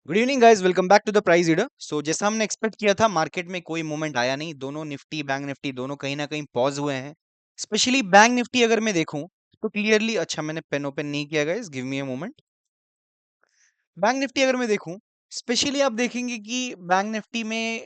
Good evening guys, welcome back to the price reader. जैसा हमने expect किया था, मार्केट में कोई मूवमेंट आया नहीं। दोनों निफ्टी बैंक निफ्टी दोनों कहीं ना कहीं पॉज हुए हैं। स्पेशली बैंक निफ्टी अगर मैं देखूं तो क्लियरली, अच्छा मैंने पेन ओपन नहीं किया guys, give me a moment. Bank Nifty अगर मैं देखूं, स्पेशली आप देखेंगे कि बैंक निफ्टी में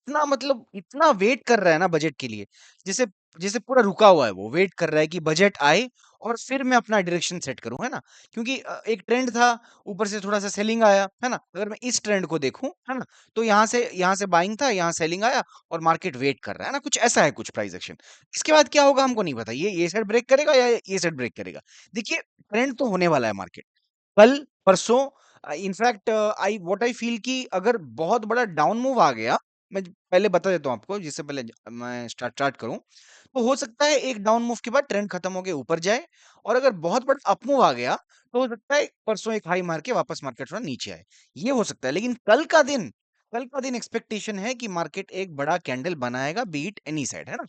इतना मतलब इतना वेट कर रहा है ना बजट के लिए। जैसे जैसे पूरा रुका हुआ है, वो वेट कर रहा है कि बजट आए और फिर मैं अपना डायरेक्शन सेट करूं, है ना। क्योंकि एक ट्रेंड था, ऊपर से थोड़ा सा सेलिंग आया, है ना। अगर मैं इस ट्रेंड को देखूं, है ना, तो यहाँ से बाइंग था, यहाँ सेलिंग आया और मार्केट वेट कर रहा है ना, कुछ ऐसा है, कुछ प्राइस एक्शन। इसके बाद क्या होगा हमको नहीं पता, ये साइड ब्रेक करेगा या ये साइड ब्रेक करेगा। देखिए, ट्रेंड तो होने वाला है मार्केट कल परसों। इनफैक्ट आई फील कि अगर बहुत बड़ा डाउन मूव आ गया, मैं पहले बता देता हूँ आपको, जिससे पहले मैं स्टार्ट करूं, तो हो सकता है एक डाउन मूव के बाद ट्रेंड खत्म होके ऊपर जाए। और अगर बहुत बड़ा अप मूव आ गया, तो हो सकता है परसों एक हाई मार के वापस मार्केट थोड़ा नीचे आए। ये हो सकता है, लेकिन कल का दिन एक्सपेक्टेशन है कि मार्केट एक बड़ा कैंडल बनाएगा, बीट एनी साइड, है ना।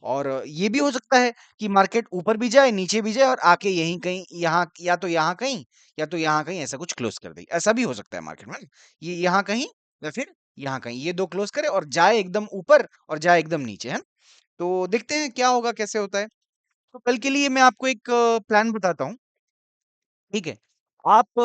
और ये भी हो सकता है कि मार्केट ऊपर भी जाए, नीचे भी जाए और आके यहीं कहीं, यहाँ या तो यहाँ कहीं ऐसा कुछ क्लोज कर दे। ऐसा भी हो सकता है मार्केट में। ये यहाँ कहीं या फिर यहाँ कहीं, ये दो क्लोज करे और जाए एकदम ऊपर और जाए एकदम नीचे, है ना। तो देखते हैं क्या होगा, कैसे होता है। तो कल के लिए मैं आपको एक प्लान बताता हूँ, ठीक है। आप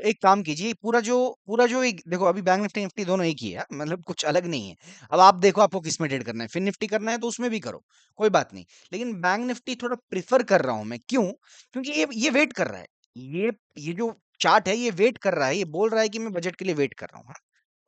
एक काम कीजिए, पूरा जो एक देखो, अभी बैंक निफ्टी निफ्टी दोनों एक ही है, मतलब कुछ अलग नहीं है। अब आप देखो आपको किस में ट्रेड करना है, फिर निफ्टी करना है तो उसमें भी करो, कोई बात नहीं। लेकिन बैंक निफ्टी थोड़ा प्रेफर कर रहा हूं मैं, क्यों? क्योंकि ये वेट कर रहा है। ये जो चार्ट है, ये वेट कर रहा है, ये बोल रहा है कि मैं बजट के लिए वेट कर रहा हूँ।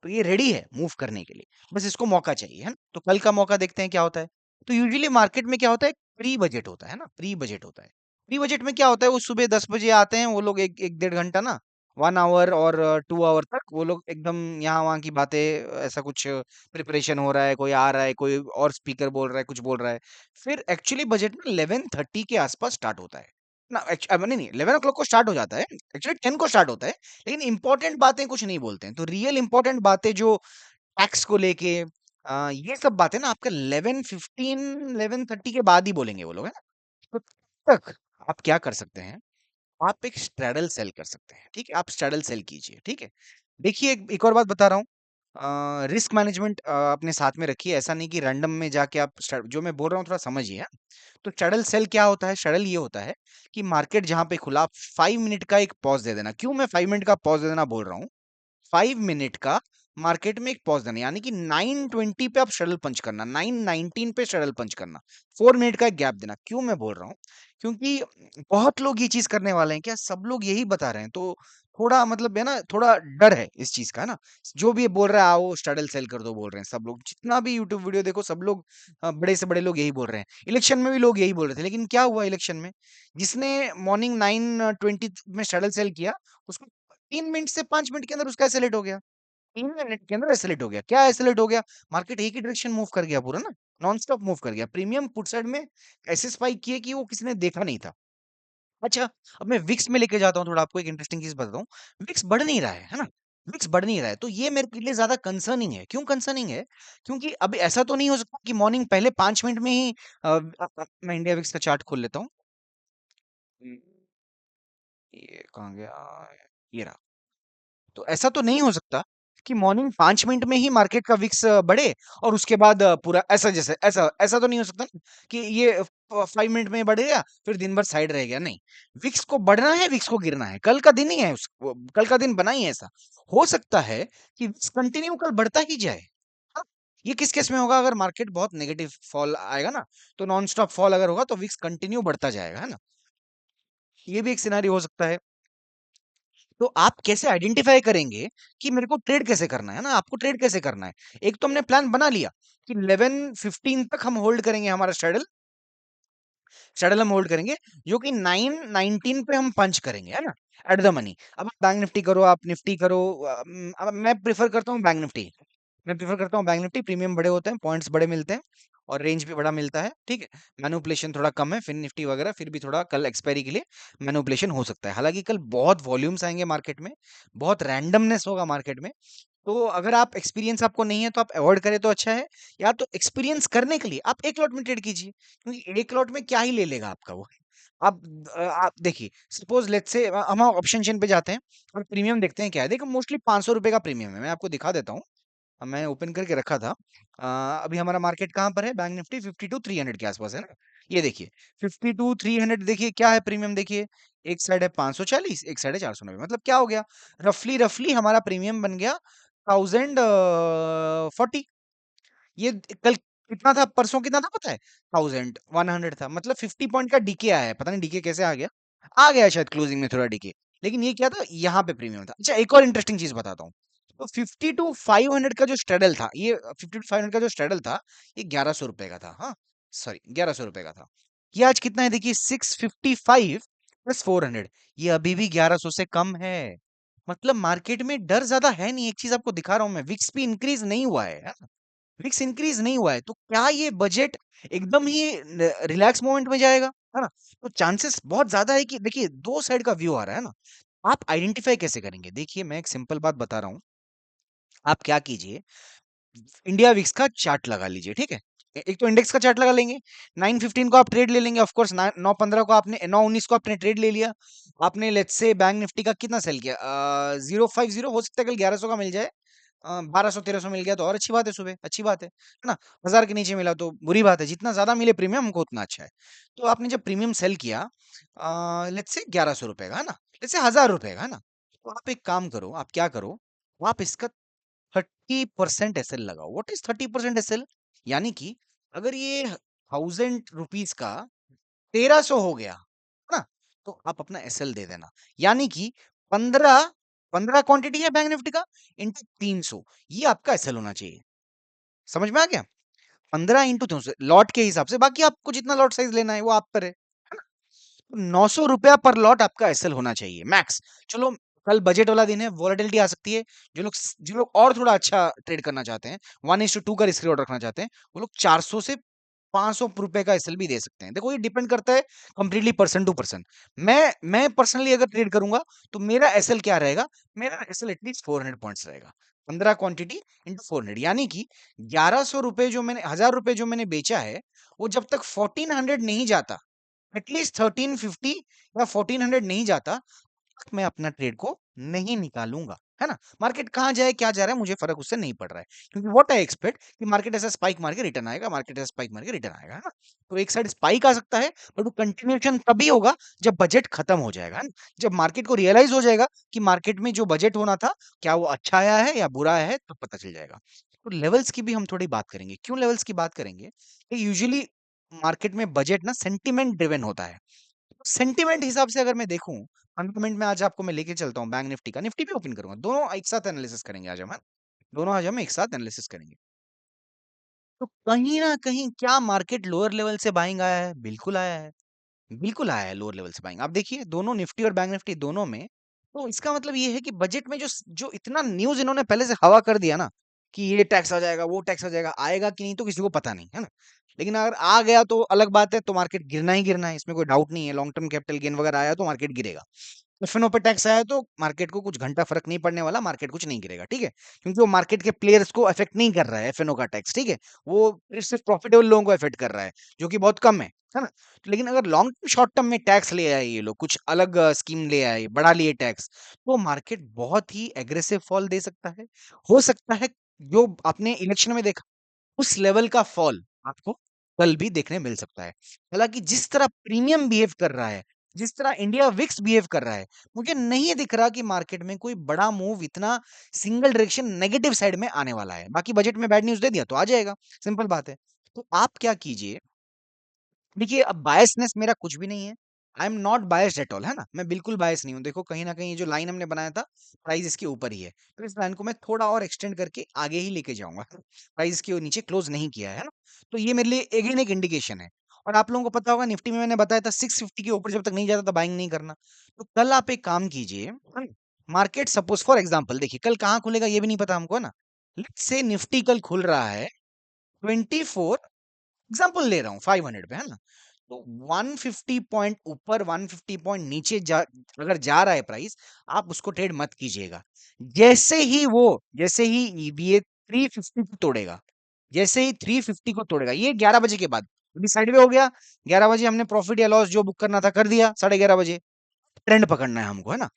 तो ये रेडी है मूव करने के लिए, बस इसको मौका चाहिए, है ना। तो कल का मौका देखते हैं क्या होता है। तो यूजुअली मार्केट में क्या होता है, प्री बजट होता है ना, प्री बजट होता है। प्री बजट में क्या होता है, वो सुबह 10 बजे आते हैं वो लोग, एक एक डेढ़ घंटा ना, 1 आवर और 2 आवर तक वो लोग एकदम यहाँ वहाँ की बातें, ऐसा कुछ प्रिपरेशन हो रहा है, कोई आ रहा है, कोई और स्पीकर बोल रहा है, कुछ बोल रहा है। फिर एक्चुअली बजट ना 11:30 के आसपास स्टार्ट होता है ना। नहीं नहीं, 11 o'clock को स्टार्ट हो जाता है, एक्चुअली 10 को स्टार्ट होता है। लेकिन इंपॉर्टेंट बातें कुछ नहीं बोलते हैं, तो रियल इंपॉर्टेंट बातें जो टैक्स को लेके, ये सब बातें ना आपका 11:15 11:30 के बाद ही बोलेंगे वो लोग, है ना। तो तब तक आप क्या कर सकते हैं, आप एक स्ट्रैडल सेल कर सकते हैं, ठीक है। आप स्ट्रैडल सेल कीजिए, ठीक है। देखिए, एक और बात बता रहा हूँ, रिस्क मैनेजमेंट अपने साथ में रखिए। ऐसा नहीं कि रैंडम में जाके आप जो मैं बोल रहा हूँ थोड़ा समझिए, हाँ? तो स्ट्रैडल सेल क्या होता है, स्ट्रैडल ये होता है कि मार्केट जहां पे खुला, 5 मिनट का एक पॉज दे देना। क्यों मैं 5 मिनट का पॉज दे देना बोल रहा हूँ? 5 मिनट का मार्केट में एक पॉज देना, यानी कि 9:20 पे आप शटल पंच करना, 9:19 पे शटल पंच करना, 4 मिनट का एक गैप देना। क्यों मैं बोल रहा हूँ? क्योंकि बहुत लोग ये चीज करने वाले हैं, क्या सब लोग यही बता रहे हैं, तो थोड़ा मतलब है ना, थोड़ा डर है इस चीज का, है ना। जो भी ये बोल रहा है, आओ स्टडल सेल कर दो, बोल रहे हैं सब लोग, जितना भी यूट्यूब वीडियो देखो, सब लोग बड़े से बड़े लोग यही बोल रहे हैं। इलेक्शन में भी लोग यही बोल रहे थे, लेकिन क्या हुआ इलेक्शन में? जिसने मॉर्निंग 9:20 में शटल सेल किया, उसको 3 मिनट से 5 मिनट के अंदर उसका एसेलेट हो गया। 3 मिनट के अंदर एसेलेट हो गया। क्या एसेलेट हो गया? मार्केट एक ही डायरेक्शन मूव कर गया पूरा ना, नॉन स्टॉप मूव कर गया। प्रीमियम पुट साइड में ऐसे स्पाइक किए कि वो किसी ने देखा नहीं था। अच्छा, अब मैं विक्स में लेके जाता हूँ, थोड़ा आपको एक इंटरेस्टिंग चीज बताता हूँ। विक्स बढ़ नहीं रहा है ना। विक्स बढ़ नहीं रहा है, तो ये मेरे के लिए ज्यादा कंसर्निंग है। क्यों कंसर्निंग है? क्योंकि अभी ऐसा तो नहीं हो सकता कि मॉर्निंग पहले 5 मिनट में ही मैं इंडिया विक्स का चार्ट खोल लेता हूँ। हम्म, ये कहाँ गया? ये रहा। तो ऐसा तो नहीं हो सकता कि मॉर्निंग 5 मिनट में ही मार्केट का विक्स बढ़े और उसके बाद पूरा ऐसा, जैसे ऐसा ऐसा तो नहीं हो सकता ना कि ये 5 मिनट में बढ़ेगा फिर दिन भर साइड रह गया, नहीं। विक्स को बढ़ना है, विक्स को गिरना है, कल का दिन ही है कल का दिन बना ही है ऐसा। हो सकता है कि विक्स कंटिन्यू कल बढ़ता ही जाए। हाँ, ये किस केस में होगा? अगर मार्केट बहुत नेगेटिव फॉल आएगा ना, तो नॉन स्टॉप फॉल अगर होगा तो विक्स कंटिन्यू बढ़ता जाएगा, है ना। ये भी एक सिनारी हो सकता है। तो आप कैसे आइडेंटिफाई करेंगे कि मेरे को ट्रेड कैसे करना है ना, आपको ट्रेड कैसे करना है? एक तो हमने प्लान बना लिया कि 11:15 तक हम होल्ड करेंगे, हमारा स्ट्रेडल स्ट्रेडल हम होल्ड करेंगे, जो कि 9:19 पे हम पंच करेंगे, है ना, एट द मनी। अब आप बैंक निफ्टी करो, आप निफ्टी करो, अब मैं प्रेफर करता हूँ बैंक निफ्टी। मैं प्रेफर करता हूँ बैंक निफ्टी, प्रीमियम बड़े होते हैं, पॉइंट्स बड़े मिलते हैं और रेंज भी बड़ा मिलता है, ठीक है। मैनुपुलेशन थोड़ा कम है, फिन निफ्टी वगैरह फिर भी थोड़ा कल एक्सपायरी के लिए मैनुपुलेशन हो सकता है। हालांकि कल बहुत वॉल्यूम्स आएंगे मार्केट में, बहुत रैंडमनेस होगा मार्केट में। तो अगर आप एक्सपीरियंस आपको नहीं है तो आप अवॉइड करें तो अच्छा है, या तो एक्सपीरियंस करने के लिए आप एक लॉट में ट्रेड कीजिए, क्योंकि एक लॉट में क्या ही ले लेगा आपका वो। आप देखिए, सपोज लेट्स से हम ऑप्शन चेन पे जाते हैं और प्रीमियम देखते हैं क्या है। देखो मोस्टली 500 रुपए का प्रीमियम है। मैं आपको दिखा देता हूँ। मैं ओपन करके रखा था। अभी हमारा मार्केट कहाँ पर है? बैंक निफ्टी 52 300 के आसपास है ना। ये देखिए 52 300, देखिए क्या है प्रीमियम। देखिए एक साइड है 540, एक साइड है 490। मतलब क्या हो गया? रफली रफली हमारा प्रीमियम बन गया 1040। ये कल कितना था? परसों कितना था पता है? 1100 था। मतलब 50 पॉइंट का डीके आया है। पता नहीं डीके कैसे आ गया शायद क्लोजिंग में थोड़ा डीके। लेकिन ये क्या था? यहाँ पे प्रीमियम था। अच्छा एक और इंटरेस्टिंग चीज बताता हूँ। तो 52 500 का जो स्ट्रेडल था, ये 52 500 का जो स्ट्रेडल था, ये 1100 रुपए का था। हाँ सॉरी, 1100 रुपए का था। ये आज कितना है? देखिए 655 + 400, ये अभी भी 1100 से कम है। मतलब मार्केट में डर ज्यादा है नहीं। एक चीज आपको दिखा रहा हूं मैं, विक्स भी इंक्रीज नहीं हुआ है। फिक्स इंक्रीज नहीं हुआ है, तो क्या ये बजट एकदम ही रिलैक्स मोमेंट में जाएगा? है ना। तो चांसेस बहुत ज्यादा है कि देखिए दो साइड का व्यू आ रहा है ना। आप आइडेंटिफाई कैसे करेंगे? देखिए मैं एक सिंपल बात बता रहा हूँ। आप क्या कीजिए, इंडिया विक्स का चार्ट लगा लीजिए, ठीक है। एक तो इंडेक्स का चार्ट लगा लेंगे। 915 को आप ट्रेड ले लेंगे, ऑफ कोर्स 915 को आपने, 919 को आपने ट्रेड ले लिया। आपने लेट्स से बैंक निफ्टी का कितना सेल किया? 050, हो सकता है कल 1100 का मिल जाए। 1200 1300 मिल गया तो और अच्छी बात है, सुबह अच्छी बात है ना। 1000 के नीचे मिला तो बुरी बात है। जितना ज्यादा मिले प्रीमियम हमको उतना अच्छा है। तो आपने जब प्रीमियम सेल किया लेट्स से 1100 रुपए का, है ना, लेट्स से 1000 रुपए का, है ना। तो आप एक काम करो, आप क्या करो, आप इसका 30% एसएल लगाओ। What is 30% SL? यानी कि अगर ये 1000 रुपीज का 1300 हो गया, है ना, तो आप अपना एसएल दे देना। यानी कि 15 15 क्वांटिटी है बैंक निफ्टी का, इंटू 300, ये आपका एसएल होना चाहिए। समझ में आ गया? 15 × 300 लॉट के हिसाब से, बाकी आपको जितना लॉट साइज लेना है वो आप पर है। 900 रुपया पर लॉट आपका एसएल होना चाहिए मैक्स। चलो कल बजट वाला दिन है, वॉलेटिलिटी आ सकती है। जो लोग और थोड़ा अच्छा ट्रेड करना चाहते हैं, 1:2 का रिस्क रिवॉर्ड रखना चाहते हैं, वो लोग 400 से 500 रुपए का एसएल भी दे सकते हैं। देखो ये डिपेंड करता है कंप्लीटली पर्सन टू पर्सन। मैं पर्सनली अगर ट्रेड करूंगा तो मेरा एसएल क्या रहेगा? मेरा एसएल एटलीस्ट 400 पॉइंट्स रहेगा। 15 क्वांटिटी इंटू 400, यानी कि 1100 रुपए जो मैंने, 1000 रुपए जो मैंने बेचा है, वो जब तक 1400 नहीं जाता, एटलीस्ट 1350 या 1400 नहीं जाता, तक मैं अपना ट्रेड को नहीं निकालूंगा, है ना। मार्केट कहाँ जाए क्या जा रहा है मुझे फर्क उससे नहीं पड़ रहा है, क्योंकि व्हाट आई एक्सपेक्ट कि मार्केट ऐसा स्पाइक मार के रिटर्न आएगा, मार्केट ऐसा स्पाइक मार के रिटर्न आएगा, है ना। तो एक साइड स्पाइक आ सकता है, बट वो कंटिन्यूएशन तभी होगा जब बजट खत्म हो जाएगा, है ना? जब मार्केट को रियलाइज हो जाएगा कि मार्केट में जो बजट होना था, क्या वो अच्छा आया है या बुरा आया है, तो पता चल जाएगा। तो लेवल्स की भी हम थोड़ी बात करेंगे। क्यों लेवल्स की बात करेंगे? यूजुअली मार्केट में बजट ना सेंटिमेंट ड्रिवन होता है। सेंटिमेंट हिसाब से अगर मैं देखूं, फंडामेंट में आज आपको मैं लेके चलता हूँ बैंक निफ्टी का, निफ्टी भी ओपन करूंगा, दोनों एक साथ एनालिसिस करेंगे आज हम, है? दोनों आज हम एक साथ एनालिसिस करेंगे। तो कहीं ना कहीं क्या मार्केट लोअर लेवल से बाइंग आया है? बिल्कुल आया है। बिल्कुल आया है लोअर लेवल से बाइंग। आप देखिए दोनों निफ्टी और बैंक निफ्टी दोनों में। तो इसका मतलब ये है कि बजट में जो जो इतना न्यूज इन्होंने पहले से हवा कर दिया ना, कि ये टैक्स आ जाएगा, वो टैक्स आ जाएगा, आएगा कि नहीं तो किसी को पता नहीं, है ना। लेकिन अगर आ गया तो अलग बात है, तो मार्केट गिरना ही गिरना है, इसमें कोई डाउट नहीं है। लॉन्ग टर्म कैपिटल गेन वगैरह आया तो मार्केट गिरेगा। एफएनओ पे टैक्स आया तो मार्केट को कुछ घंटा फर्क नहीं पड़ने वाला, मार्केट कुछ नहीं गिरेगा, ठीक है। क्योंकि वो मार्केट के प्लेयर्स को अफेक्ट नहीं कर रहा है एफएनओ का टैक्स, ठीक है। वो सिर्फ प्रॉफिटेबल लोगों को अफेक्ट कर रहा है, जो कि बहुत कम है ना। तो लेकिन अगर लॉन्ग टर्म शॉर्ट टर्म में टैक्स ले आए ये लोग, कुछ अलग स्कीम ले आए, बढ़ा लिए टैक्स, तो मार्केट बहुत ही एग्रेसिव फॉल दे सकता है। हो सकता है जो आपने इलेक्शन में देखा, उस लेवल का फॉल आपको कल भी देखने मिल सकता है। हालांकि जिस तरह प्रीमियम बिहेव कर रहा है, जिस तरह इंडिया विक्स बिहेव कर रहा है, मुझे नहीं दिख रहा कि मार्केट में कोई बड़ा मूव इतना सिंगल डायरेक्शन नेगेटिव साइड में आने वाला है। बाकी बजट में बैड न्यूज दे दिया तो आ जाएगा, सिंपल बात है। तो आप क्या कीजिए, देखिए अब बायसनेस मेरा कुछ भी नहीं है। I am not biased at all, है ना। मैं बिल्कुल बायस नहीं हूँ। देखो कहीं ना कहीं ये जो लाइन हमने बनाया था, प्राइस इसके ऊपर ही है, तो इस लाइन को मैं थोड़ा और एक्सटेंड करके आगे ही लेके जाऊंगा। प्राइस इसके नीचे क्लोज नहीं किया है ना। तो ये मेरे लिए अगेन एक इंडिकेशन है। और आप लोगों को पता होगा निफ्टी में मैंने बताया था 650 के ऊपर जब तक नहीं जाता था बाइंग नहीं करना। तो कल आप एक काम कीजिए, मार्केट सपोज फॉर एग्जाम्पल, देखिए कल कहाँ खुलेगा ये भी नहीं पता हमको, है ना। लेट्स से निफ्टी कल खुल रहा है 24, एग्जाम्पल ले रहा हूँ 500 पे, है ना। तो 150 पॉइंट ऊपर 150 पॉइंट नीचे अगर जा रहा है प्राइस, आप उसको ट्रेड मत कीजिएगा। जैसे ही ये 350 को तोड़ेगा, जैसे ही 350 को तोड़ेगा, ये 11 बजे के बाद, अभी साइडवे हो गया, 11 बजे हमने प्रॉफिट या लॉस जो बुक करना था कर दिया, 11:30 बजे ट्रेंड पकड़ना है हमको, है ना?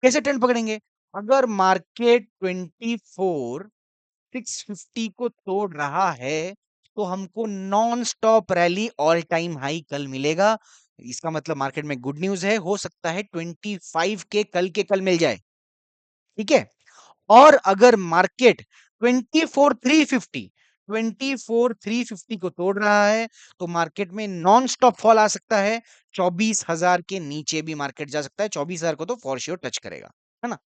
कैसे ट्रेंड पकड़ेंगे? अगर मार्केट 24,650 को तोड़ रहा है, तो हमको non stop rally all time high कल मिलेगा। इसका मतलब मार्केट में गुड न्यूज़ है, हो सकता है 25 के कल के कल मिल जाए, ठीक है? और अगर मार्केट 24,350 24,350 को तोड़ रहा है, तो मार्केट में नॉन स्टॉप फॉल आ सकता है, 24,000 के नीचे भी मार्केट जा सकता है, 24,000 को तो फॉर श्योर टच करेगा, है ना?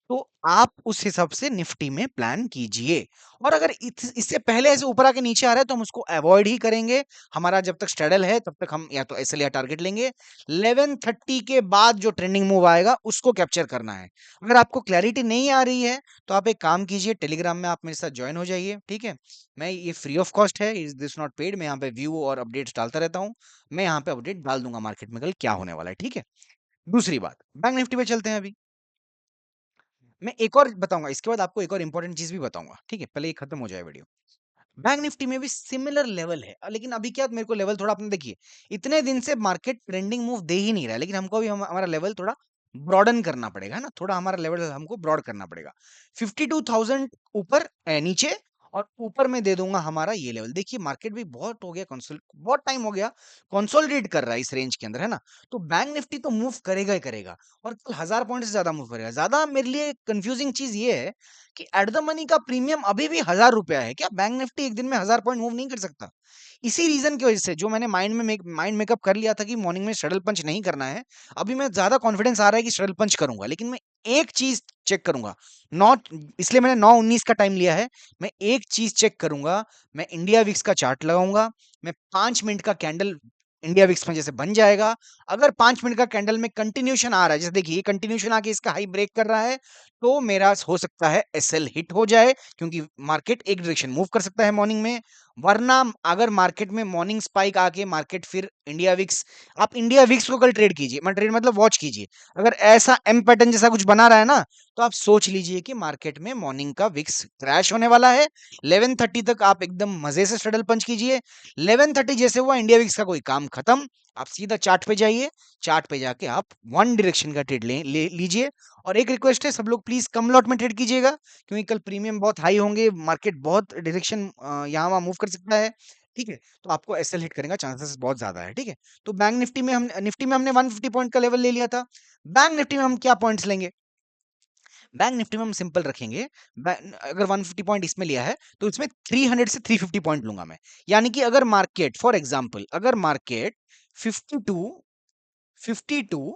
तो आप उस हिसाब से निफ्टी में प्लान कीजिए। और अगर इससे पहले ऐसे ऊपर आके नीचे आ रहा है तो हम उसको अवॉइड ही करेंगे। हमारा जब तक स्ट्रेडल है तब तक हम या तो एसएल या टारगेट लेंगे। 11:30 के बाद जो ट्रेंडिंग मूव आएगा उसको कैप्चर करना है। अगर आपको क्लैरिटी नहीं आ रही है तो आप एक काम कीजिए, टेलीग्राम में आप मेरे साथ ज्वाइन हो जाइए, ठीक है? मैं ये फ्री ऑफ कॉस्ट है, इज दिस नॉट पेड। मैं यहाँ पे व्यू और अपडेट्स डालता रहता हूँ। मैं यहाँ पे अपडेट डाल दूंगा मार्केट में कल क्या होने वाला है, ठीक है? दूसरी बात, बैंक निफ्टी पे चलते हैं अभी। मैं एक और बताऊँगा, इसके बाद आपको एक और इंपॉर्टेंट चीज़ भी बताऊँगा, ठीक है? पहले ये खत्म हो जाए वीडियो। बैंक निफ्टी में भी सिमिलर लेवल है, लेकिन अभी क्या मेरे को लेवल थोड़ा, आपने देखिए इतने दिन से मार्केट ट्रेंडिंग मूव दे ही नहीं रहा है, लेकिन हमको अभी हमारा लेवल थोड़ा ब्रॉडन करना पड़ेगा, है ना? थोड़ा हमारा लेवल हमको ब्रॉड करना पड़ेगा। 52,000 ऊपर नीचे, और ऊपर में दे दूंगा हमारा ये लेवल। देखिए मार्केट भी बहुत हो गया कंसोल, बहुत टाइम हो गया कंसोलिडेट कर रहा है इस रेंज के अंदर, है ना? तो बैंक निफ्टी तो मूव करेगा ही करेगा, और कल 1000 पॉइंट से ज्यादा मूव करेगा। ज्यादा मेरे लिए कंफ्यूजिंग चीज ये है कि एट द मनी का प्रीमियम अभी भी 1000 रुपया है। क्या बैंक निफ्टी एक दिन में 1000 पॉइंट मूव नहीं कर सकता? इसी रीजन की वजह से जो मैंने माइंड मेकअप कर लिया था कि मॉर्निंग में शटल पंच नहीं करना है, अभी मैं ज्यादा कॉन्फिडेंस आ रहा है कि शटल पंच करूंगा, लेकिन मैं एक चीज चेक करूंगा। नॉट, इसलिए मैंने 9:19 का टाइम लिया है। मैं एक चीज चेक करूंगा, मैं इंडिया विक्स का चार्ट लगाऊंगा। मैं 5 मिनट का कैंडल इंडिया विक्स में जैसे बन जाएगा, अगर 5 मिनट का कैंडल में कंटिन्यूशन आ रहा है, जैसे देखिए ये कंटिन्यूशन आके इसका हाई ब्रेक कर रहा है, तो मेरा हो सकता है एसएल हिट हो जाए, क्योंकि मार्केट एक डायरेक्शन मूव कर सकता है मॉर्निंग में। वरना अगर मार्केट में मॉर्निंग स्पाइक आके मार्केट फिर इंडिया विक्स, आप इंडिया विक्स को कल ट्रेड कीजिए, मैं ट्रेड मतलब वॉच कीजिए। अगर ऐसा एम पैटर्न जैसा कुछ बना रहा है ना, तो आप सोच लीजिए कि मार्केट में मॉर्निंग का विक्स क्रैश होने वाला है। 11:30 तक आप एकदम मजे से स्ट्रेडल पंच कीजिए। 11:30 जैसे हुआ इंडिया विक्स का कोई काम खत्म, आप सीधा चार्ट पे जाइए। चार्ट पे जाके आप वन डायरेक्शन का ट्रेड ले लीजिए। और एक रिक्वेस्ट है, सब लोग प्लीज कम लॉट में ट्रेड कीजिएगा, क्योंकि कल प्रीमियम बहुत हाई होंगे, मार्केट बहुत डायरेक्शन यहाँ वहाँ मूव कर सकता है, ठीक है? तो आपको एसएल हिट करने का चांसेस बहुत ज्यादा है, ठीक है? तो बैंक निफ्टी में हमने 150 पॉइंट का लेवल ले लिया था। बैंक निफ्टी में हम क्या पॉइंट्स लेंगे? बैंक निफ्टी में हम सिंपल रखेंगे। अगर 150 पॉइंट इसमें लिया है, तो इसमें 300 से 350 पॉइंट लूंगा मैं। यानी कि अगर मार्केट, फॉर एग्जांपल, अगर मार्केट 52 52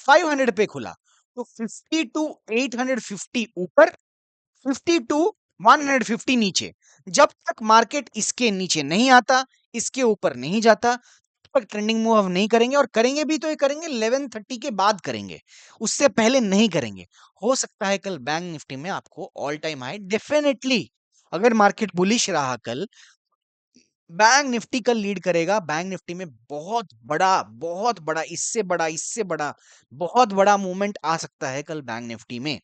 500 पे खुला, तो 52 850 ऊपर, 52 150 नीचे। जब तक मार्केट इसके नीचे नहीं आता, इसके ऊपर नहीं जाता, तब तक ट्रेंडिंग मूव हम नहीं करेंगे। और करेंगे भी तो ये करेंगे 11:30 के बाद करेंगे, उससे पहले नहीं करेंगे। हो सकता है कल बैंक निफ्टी में आपको ऑल टाइम हाई डेफिनेटली, अगर मार्केट बुलिश रहा कल, बैंक निफ्टी कल लीड करेगा। बैंक निफ्टी में बहुत बड़ा, इससे बड़ा बहुत बड़ा मूवमेंट आ सकता है कल बैंक निफ्टी में,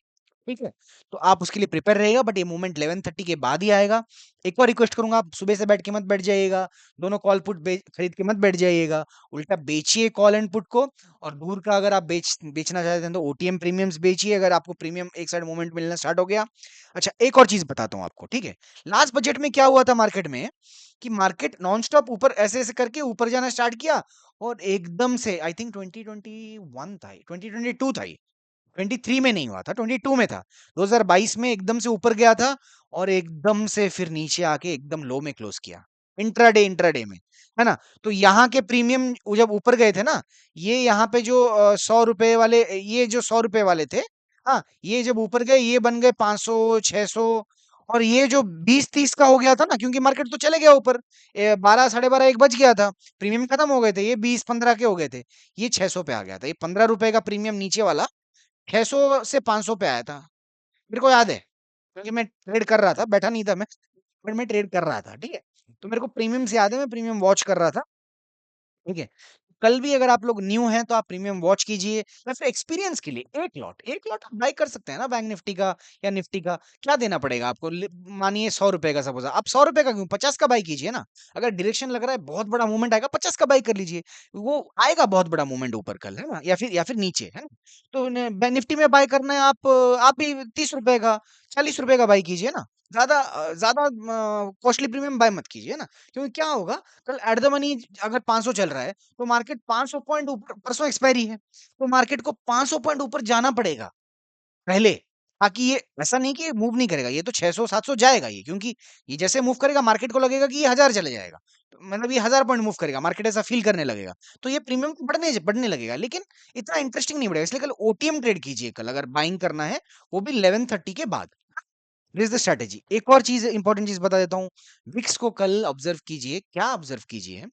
ठीक है? तो आप उसके लिए प्रिपेयर रहिएगा, बट ये मूवमेंट 11:30 के बाद ही आएगा। एक और रिक्वेस्ट करूंगा, आप सुबह से बैठ के मत बैठ जाइएगा, दोनों कॉल पुट खरीद के मत बैठ जाइएगा। उल्टा बेचिए कॉल एंड पुट को। और दूर का अगर आप बेचना चाहते हैं तो ओटीएम प्रीमियम्स बेचिए, अगर आपको प्रीमियम एक साइड मूवमेंट मिलना स्टार्ट हो गया। अच्छा, एक और चीज बताता हूँ आपको, ठीक है? लास्ट बजट में क्या हुआ था मार्केट में, कि मार्केट नॉनस्टॉप ऊपर ऐसे ऐसे करके ऊपर जाना स्टार्ट किया, और एकदम से आई थिंक 2021 था, 2022 था, 23 में नहीं हुआ था, 22 में था। 2022 में एकदम से ऊपर गया था, और एकदम से फिर नीचे आके एकदम लो में क्लोज किया, इंट्राडे में, है ना? तो यहाँ के प्रीमियम जब ऊपर गए थे ना, ये यहाँ पे जो 100 रुपए वाले, ये जो 100 रुपए वाले थे, हाँ, ये जब ऊपर गए ये बन गए 500 600। और ये जो 20-30 का हो गया था ना, क्योंकि मार्केट तो चले गया ऊपर, 12 12:30 1 बज गया था, प्रीमियम खत्म हो गए थे, ये 20-15 के हो गए थे, ये 600 पे आ गया था। ये 15 रुपए का प्रीमियम नीचे वाला 600 से 500 पे आया था, मेरे को याद है, क्योंकि मैं ट्रेड कर रहा था, बैठा नहीं था मैं, बट मैं ट्रेड कर रहा था, ठीक है? तो मेरे को प्रीमियम से याद है, मैं प्रीमियम वॉच कर रहा था, ठीक है? कल भी अगर आप लोग न्यू हैं तो आप प्रीमियम वॉच कीजिए या फिर एक्सपीरियंस के लिए एक लॉट आप बाय कर सकते हैं ना बैंक निफ्टी का या निफ्टी का। क्या देना पड़ेगा आपको? मानिए 100 रुपए का, सपोज आप 100 रुपए का क्यों, 50 का बाई कीजिए ना। अगर डायरेक्शन लग रहा है बहुत बड़ा मूवमेंट आएगा, 50 का बाई कर लीजिए। वो आएगा बहुत बड़ा मूवमेंट ऊपर कल, है ना, या फिर नीचे, है ना। तो निफ्टी में बाय करना है आप भी 30 रुपए का, 40 रुपए का बाई कीजिए ना। ज्यादा कॉस्टली प्रीमियम बाय मत कीजिए ना। क्योंकि क्या होगा, कल एट द मनी अगर 500 चल रहा है तो मार्केट 500 पॉइंट ऊपर, परसों एक्सपायरी है, तो मार्केट को 500 पॉइंट ऊपर जाना पड़ेगा पहले, ताकि ये ऐसा नहीं कि ये मूव नहीं करेगा, ये तो 600 700 जाएगा ये, क्योंकि ये जैसे मूव करेगा मार्केट को लगेगा कि ये 1000 चले जाएगा, तो मतलब ये 1000 पॉइंट मूव करेगा, मार्केट ऐसा फील करने लगेगा, तो ये प्रीमियम बढ़ने बढ़ने लगेगा, लेकिन इतना इंटरेस्टिंग नहीं बढ़ेगा। इसलिए कल ओटीएम ट्रेड कीजिए, कल अगर बाइंग करना है, वो भी 11:30 के बाद। This the strategy. एक और चीज, इंपॉर्टेंट चीज बता देता हूँ, विक्स को कल ऑब्जर्व कीजिए। क्या ऑब्जर्व कीजिए?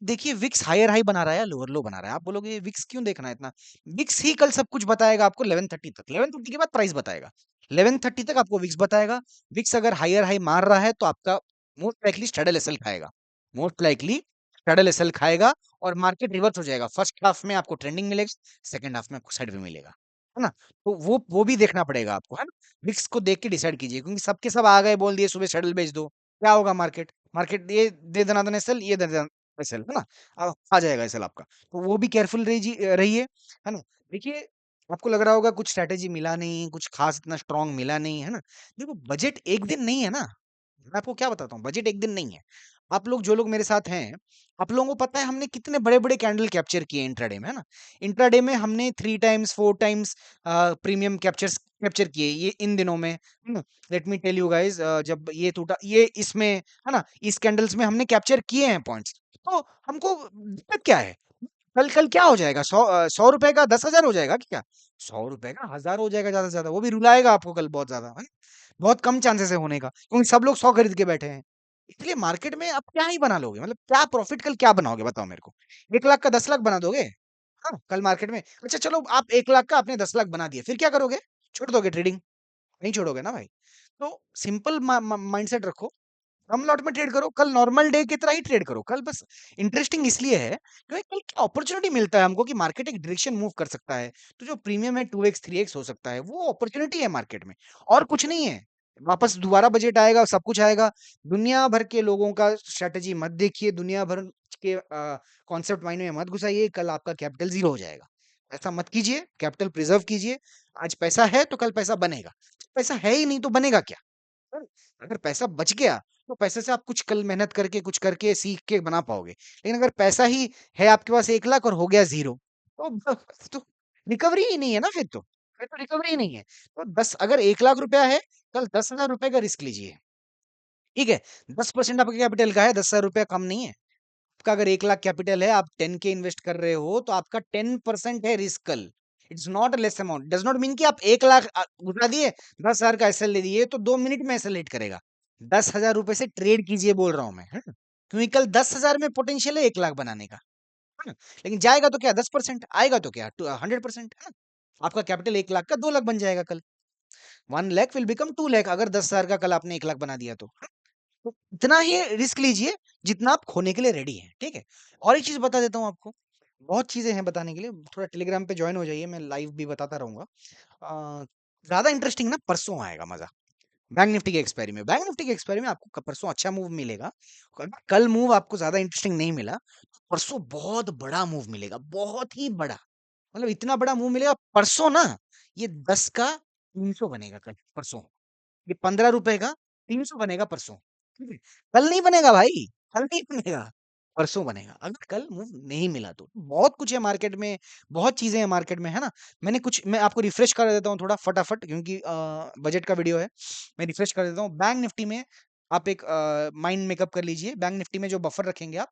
देखिए विक्स हायर हाई बना रहा है या लोअर लो बना रहा है। आप बोलोगे विक्स क्यों देखना है इतना? विक्स ही कल सब कुछ बताएगा आपको 11:30 तक। 11:30 के बाद प्राइस बताएगा। 11:30 तक आपको विक्स बताएगा। विक्स अगर हायर हाई मार रहा है तो आपका मोस्ट लाइकली स्ट्रेडल एसएल खाएगा। मोस्ट लाइकली स्ट्रेडल एसएल खाएगा और मार्केट रिवर्स हो जाएगा। फर्स्ट हाफ में आपको ट्रेंडिंग मिलेगा, सेकंड हाफ में आपको साइड में मिलेगा, है ना। तो वो भी देखना पड़ेगा आपको, है ना। विक्स को देख के डिसाइड कीजिए, क्योंकि सबके सब आ गए बोल दिए सुबह स्ट्रेडल बेच दो, क्या होगा? मार्केट मार्केट ये दे देना था एसएल, ये दे देना एसएल, है ना। आ जाएगा एसएल आपका। तो वो भी केयरफुल रहिए, है ना। देखिए आपको लग रहा होगा कुछ स्ट्रैटेजी मिला नहीं, कुछ खास इतना स्ट्रांग मिला नहीं, है ना। देखो बजट एक दिन नहीं है ना। मैं आपको क्या बताता हूँ, बजट एक दिन नहीं है। आप लोग जो लोग मेरे साथ हैं, आप लोगों को पता है हमने कितने बड़े बड़े कैंडल कैप्चर किए इंट्राडे में, है ना। इंट्राडे में हमने 3 टाइम्स 4 टाइम्स प्रीमियम कैप्चर किए ये इन दिनों में, है ना। Let me tell you guys, जब ये टूटा, ये इसमें, है ना, इस कैंडल्स में हमने कैप्चर किए हैं पॉइंट्स। तो हमको दिक्कत क्या है? कल कल क्या हो जाएगा? 100 रुपए का 10,000 हो जाएगा क्या? 100 रुपए का 1000 हो जाएगा ज्यादा से ज्यादा, वो भी रुलाएगा आपको कल बहुत ज्यादा, है ना? बहुत कम चांसेस है होने का, क्योंकि सब लोग 100 खरीद के बैठे हैं। इसलिए मार्केट में आप क्या ही बना लोगे, मतलब क्या प्रॉफिट कल क्या बनाओगे बताओ मेरे को? 1 लाख का 10 लाख बना दोगे? हाँ कल मार्केट में, अच्छा चलो आप 1 लाख का आपने 10 लाख बना दिया, फिर क्या करोगे? छोड़ दोगे ट्रेडिंग? नहीं छोड़ोगे ना भाई। तो सिंपल माइंडसेट रखो, कम लॉट में ट्रेड करो, कल नॉर्मल डे की तरह ही ट्रेड करो। कल बस इंटरेस्टिंग इसलिए है क्योंकि कल क्या अपॉर्चुनिटी मिलता है हमको कि मार्केट एक डायरेक्शन मूव कर सकता है। तो जो प्रीमियम है 2x 3x हो सकता है, वो अपॉर्चुनिटी है मार्केट में, और कुछ नहीं है। वापस दोबारा बजट आएगा, सब कुछ आएगा। दुनिया भर के लोगों का स्ट्रेटेजी मत देखिए, दुनिया भर के कॉन्सेप्ट माइंड में मत घुसाइए, कल आपका कैपिटल जीरो हो जाएगा। ऐसा मत कीजिए, कैपिटल प्रिजर्व कीजिए। आज पैसा है तो कल पैसा बनेगा, पैसा है ही नहीं तो बनेगा क्या? पर अगर पैसा बच गया तो पैसे से आप कुछ कल मेहनत करके, कुछ करके, सीख के बना पाओगे। लेकिन अगर पैसा ही है आपके पास 1 लाख और हो गया जीरो, तो रिकवरी ही नहीं है ना फिर तो रिकवरी ही नहीं है। तो 10, अगर 1 लाख रुपया है, कल 10,000 रुपए का रिस्क लीजिए। ठीक है, 10% आपके कैपिटल का है, 10,000 रुपया कम नहीं है। आपका अगर 1 लाख कैपिटल है, आप 10K इन्वेस्ट कर रहे हो, तो आपका 10% है रिस्क कल। It's not a less amount. Does not mean कि आप 1 लाख घुसा दिए, 10,000 का एसएल ले दिए तो 2 मिनट में एसएल हिट करेगा। 10,000 रुपए से ट्रेड कीजिए बोल रहा हूं मैं, है ना? क्योंकि कल 10,000 में पोटेंशियल है 1 लाख बनाने का, है ना। लेकिन जाएगा तो क्या 10%, आएगा तो क्या 100%, है ना। आपका कैपिटल 1 लाख का 2 लाख बन जाएगा कल। 1 लाख विल बिकम 2 लाख, अगर 10,000 का कल आपने 1 लाख बना दिया तो। तो इतना ही रिस्क लीजिए जितना आप खोने के लिए रेडी हैं, ठीक है? और एक चीज़ बता देता हूँ आपको, बहुत चीज़ें हैं बताने के लिए, थोड़ा टेलीग्राम पे जॉइन हो जाइए, मैं लाइव भी बताता रहूँगा। ज़्यादा इंटरेस्टिंग ना परसों आएगा मज़ा, बैंक निफ्टी के एक्सपायरी में। बैंक निफ्टी के एक्सपायरी में आपको परसों अच्छा मूव मिलेगा। कल मूव आपको ज़्यादा इंटरेस्टिंग नहीं मिला, परसों बहुत बड़ा मूव मिलेगा, बहुत ही बड़ा। मतलब इतना बड़ा मूव मिलेगा परसों ना, ये 10 का 300 बनेगा कल परसों। ये 15 रुपए का 300 बनेगा परसों, ठीक है? कल नहीं बनेगा भाई, कल नहीं बनेगा, परसों बनेगा। अगर कल मूव नहीं मिला तो। बहुत कुछ है मार्केट में, बहुत चीज़ें हैं मार्केट में, है ना? मैं आपको रिफ्रेश कर देता हूँ थोड़ा फटाफट, क्योंकि बजट का वीडियो है। मैं रिफ्रेश कर देता हूँ। बैंक निफ्टी में आप एक माइंड मेकअप कर लीजिए। बैंक निफ्टी में जो बफर रखेंगे आप,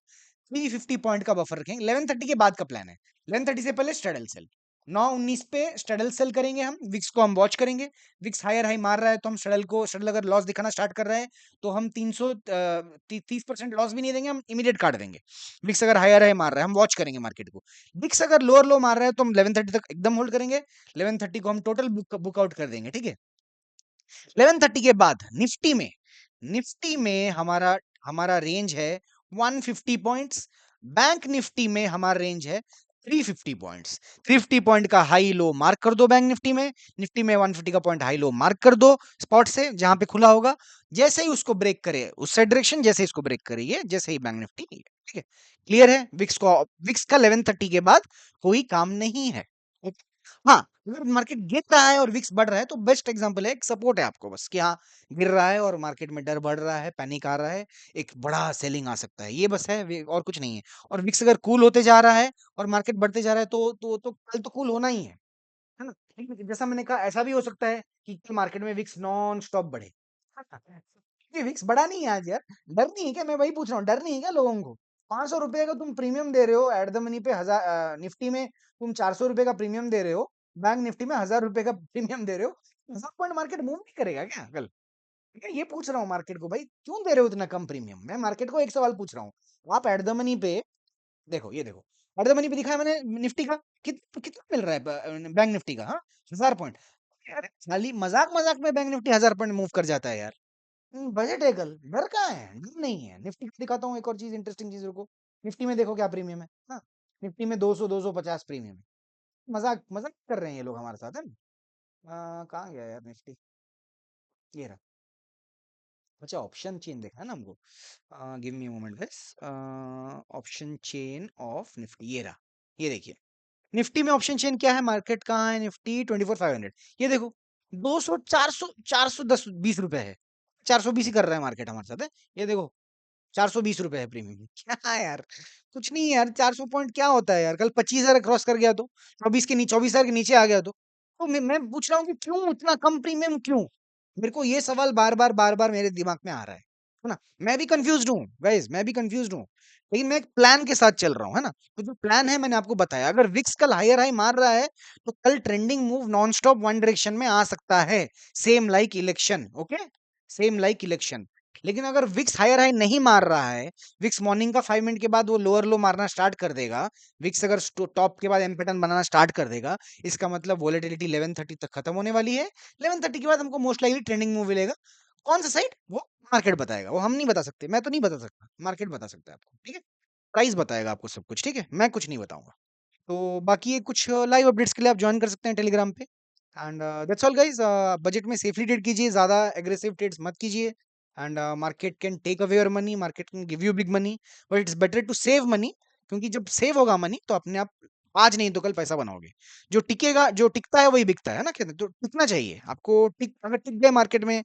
350 पॉइंट का बफर रखेंगे। 11:30 के बाद का प्लान है। 11:30 से पहले स्ट्रेडल सेल। 9:19 पे स्ट्रेडल सेल करेंगे हम, विक्स को हम वॉच करेंगे। विक्स हायर हाई मार रहा है तो हम स्ट्रेडल अगर लॉस दिखाना स्टार्ट कर रहा है तो हम 30% लॉस भी नहीं देंगे, हम इमीडिएट काट देंगे। विक्स अगर हायर हाई मार रहा है हम वॉच करेंगे मार्केट को। विक्स अगर लोअर लो मार रहा है तो हम 11:30 तक एकदम होल्ड करेंगे। 11:30 को हम टोटल बुक आउट कर देंगे, ठीक है। 11:30 के बाद निफ्टी में हमारा हमारा रेंज है 150 पॉइंट्स, बैंक निफ्टी में हमारा रेंज है 350 पॉइंट्स। 350 पॉइंट का हाई लो मार्क कर दो बैंक निफ्टी में। निफ्टी में 150 का पॉइंट हाई लो मार्क कर दो स्पॉट से जहां पे खुला होगा। जैसे ही उसको ब्रेक करे उस साइड डायरेक्शन, जैसे ही इसको ब्रेक करिए, जैसे ही बैंक निफ्टी, ठीक है। क्लियर है? विक्स का 11:30 के बाद कोई काम नहीं है। हाँ, अगर मार्केट गिर रहा है और विक्स बढ़ रहा है तो बेस्ट एग्जांपल है, एक सपोर्ट है आपको बस कि हाँ, गिर रहा है और मार्केट में डर बढ़ रहा है, पैनिक आ रहा है, एक बड़ा सेलिंग आ सकता है, ये बस है, और कुछ नहीं है। और विक्स अगर कूल होते जा रहा है और मार्केट बढ़ते जा रहा है तो कल तो कूल होना ही है ना? लेकिन जैसा मैंने कहा, ऐसा भी हो सकता है कि कल मार्केट में विक्स नॉन स्टॉप बढ़े। ये विक्स बढ़ा नहीं है आज यार। डर नहीं है क्या? मैं वही पूछ रहा हूँ, डर नहीं है क्या लोगों को? 500 रुपए का तुम प्रीमियम दे रहे हो एट द मनी पे, निफ्टी में तुम 400 रुपए का प्रीमियम दे रहे हो, बैंक निफ्टी में 1000 रुपए का प्रीमियम दे रहे हो। 1000 पॉइंट मार्केट मूव नहीं करेगा क्या कल? ठीक है, ये पूछ रहा हूँ मार्केट को, भाई क्यों दे रहे हो इतना कम प्रीमियम? मैं मार्केट को एक सवाल पूछ रहा हूँ। आप एट द मनी पे देखो, ये देखो, एट द मनी पे दिखाया मैंने निफ्टी का, कितना मिल रहा है बैंक निफ्टी का? हाँ, 1000 पॉइंट। यार खाली मजाक मजाक में बैंक निफ्टी 1000 पॉइंट मूव कर जाता है यार। बजट है कल, डर कहाँ है? डर नहीं है। निफ्टी में दिखाता हूँ एक और चीज, इंटरेस्टिंग चीज, रुको। निफ्टी में देखो क्या प्रीमियम है। हाँ, निफ्टी में 250 प्रीमियम है। मजाक मजाक कर रहे हैं ये लोग हमारे साथ, है ना? कहाँ गया यार निफ्टी? ये रहा। अच्छा, ऑप्शन चेन देखना है ना हमको। Give me moment guys. Option chain of Nifty, ये रहा। ये देखिए, निफ्टी में ऑप्शन चेन क्या है? मार्केट कहाँ है? निफ्टी 24,500। ये देखो, 200, 400, 410, 20 रुपए है। 420 ही कर रहा है मार्केट हमारे साथ, है। ये देखो, 420 रुपए है प्रीमियम। क्या है यार? कुछ नहीं है यार, 400 पॉइंट क्या होता है यार? कल 25,000 क्रॉस कर गया तो, 24,000 के नीचे आ गया तो मैं पूछ रहा हूँ कि क्यों इतना कम प्रीमियम, क्यों? मेरे को ये सवाल बार बार मेरे दिमाग में आ रहा है ना? मैं भी कंफ्यूज हूँ गाइस, मैं भी कंफ्यूज हूँ। लेकिन मैं एक प्लान के साथ चल रहा हूँ, है ना? तो जो प्लान है मैंने आपको बताया। अगर विक्स कल हायर हाई मार रहा है तो कल trending move non stop one direction में आ सकता है। Same like election, okay, same like election. लेकिन अगर विक्स हायर हाई नहीं मार रहा है, विक्स मॉर्निंग का 5 मिनट के बाद वो लोअर लो मारना स्टार्ट कर देगा, विक्स अगर टॉप के बाद एम पैटर्न बनाना स्टार्ट कर देगा, इसका मतलब वोलेटिलिटी 11:30 तक खत्म होने वाली है। 11:30 के बाद हमको मोस्ट लाइकली ट्रेंडिंग मूव मिलेगा। कौन सा साइड, वो मार्केट बताएगा, वो हम नहीं बता सकते, मैं तो नहीं बता सकता, मार्केट बता सकता है आपको, ठीक है। प्राइस बताएगा आपको सब कुछ, ठीक है, मैं कुछ नहीं बताऊंगा। तो बाकी ये कुछ लाइव अपडेट्स के लिए आप ज्वाइन कर सकते हैं टेलीग्राम पे। And that's all guys. Budget में सेफली ट्रेड कीजिए, ज्यादा एग्रेसिव ट्रेड्स मत कीजिए। And market can take away your money, market can give you big money, but it's better to save money. क्योंकि जब सेव होगा मनी तो अपने आप आज नहीं तो कल पैसा बनाओगे। जो टिकेगा, जो टिकता है वही बिकता है ना, कहते हैं। तो टिकना चाहिए आपको। अगर टिक गए मार्केट में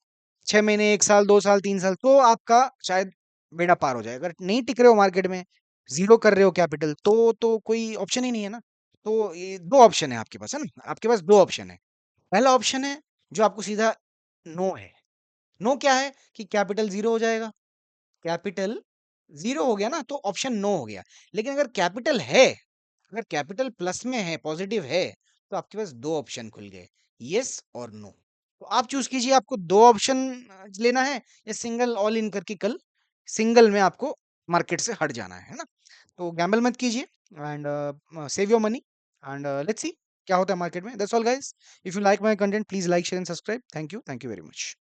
6 महीने, 1 साल, 2 साल, 3 साल, तो आपका शायद बेड़ा पार हो जाए। अगर नहीं टिक रहे हो मार्केट में, जीरो कर रहे हो कैपिटल, तो कोई ऑप्शन ही नहीं है ना। तो ये दो ऑप्शन है आपके पास, है ना? आपके पास दो ऑप्शन है। पहला ऑप्शन है जो आपको सीधा नो है। नो क्या है? कि कैपिटल जीरो हो जाएगा। कैपिटल जीरो हो गया ना तो ऑप्शन नो हो गया। लेकिन अगर कैपिटल है, अगर कैपिटल प्लस में है, पॉजिटिव है, तो आपके पास दो ऑप्शन खुल गए, यस और नो। तो आप चूज कीजिए, आपको दो ऑप्शन लेना है या सिंगल ऑल इन करके कल सिंगल में आपको मार्केट से हट जाना है ना? तो गैम्बल मत कीजिए and save your money and let's see क्या होता है मार्केट में। That's all guys. If you like my content, please like, share and subscribe. Thank you very much.